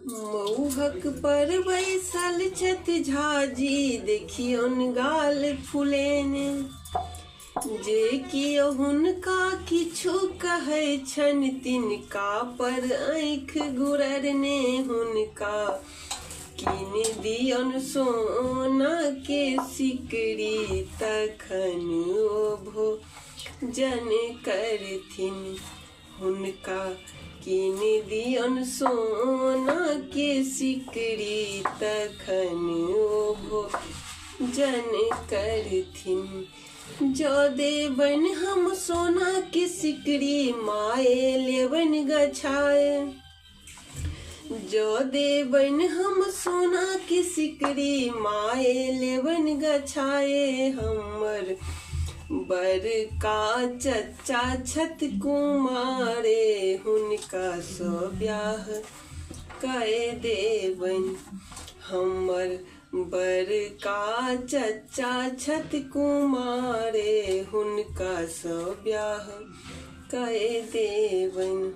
मऊहक पर बैसल छथि झाजी, देखियौन गाल फुलेने। जे कियो हुनका किछु कहै छनि, तिनका पर आँखि गुररने। हुनका कीनि दियौन सोना के सिकड़ी, तखन ओ भोजन करथिन। हुनका कीनि दियौन सोना के सिकड़ी, तखन ओ भोजन करथिन। जो देबन हम सोना की सिकड़ी, माए लेबन गछाए। जो देबन हम सोना की सिकड़ी, माए लेबन गछाए। हमर बड़का चचा छथि कुमारे, हुनका सँ ब्याह कए देबन। हमर बड़का चचा छथि कुमारे, हुनका सँ ब्याह कए देबन।